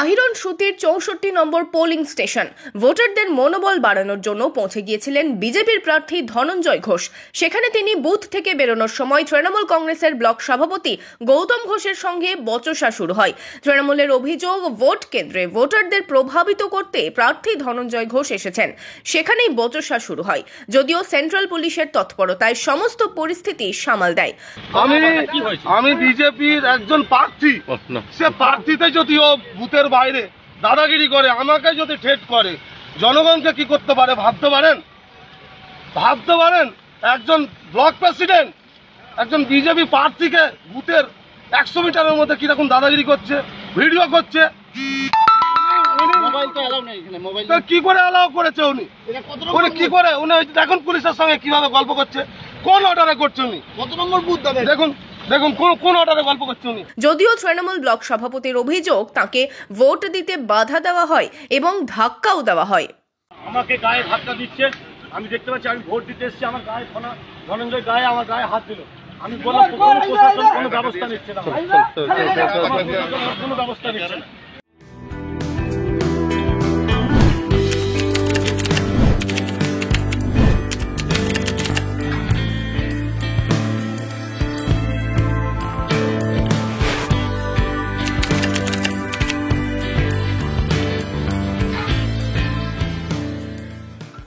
আহিরন সুতির 64 নম্বর polling station ভোটারদের মনোবল বাড়ানোর জন্য পৌঁছে গিয়েছিলেন বিজেপির প্রার্থী ধনঞ্জয় ঘোষ। সেখানে তিনি বুথ থেকে বেরোনোর সময় তৃণমূল কংগ্রেসের ব্লক সভাপতি গৌতম ঘোষের সঙ্গে বচসা শুরু হয়। তৃণমূলের অভিযোগ, ভোট কেন্দ্রে ভোটারদের প্রভাবিত করতে প্রার্থী ধনঞ্জয় ঘোষ এসেছেন। সেখানেই বচসা শুরু হয়, যদিও সেন্ট্রাল পুলিশের তৎপরতায় সমস্ত পরিস্থিতি সামাল দেয়। আমি বিজেপির একজন প্রার্থী, সে প্রার্থীতে যদি ও বুথের বাইরে দাদাগিরি করে, আমাকে যদি ঠেট করে, জনগণকে কি করতে পারে ভাবতে পারেন? একজন ব্লক প্রেসিডেন্ট একজন বিজেপি প্রার্থীকে বুথের 100 মিটারের মধ্যে কিরকম দাদাগিরি করছে, ভিডিও করছে। কি করে অ্যালাউ করেছে উনি কি করে? উনি দেখুন পুলিশের সঙ্গে কিভাবে গল্প করছে, কোন অর্ডারে করছে উনি, কত নম্বর বুথ দেখুন কোন অর্ডারে গল্প করছে উনি। যদিও তৃণমূল ব্লক সভাপতির অভিযোগ, তাকে ভোট দিতে বাধা দেওয়া হয় এবং ধাক্কাও দেওয়া হয়। আমাকে গায়ে ধাক্কা দিচ্ছে, আমি দেখতে পাচ্ছি আমি ভোট দিতে এসেছি, আমার গায়ে ধনঞ্জয় গায়ে আমার গায়ে হাত দিল। আমি বললাম প্রশাসন কোনো ব্যবস্থা নিচ্ছে না, কোনো ব্যবস্থা নিচ্ছে না।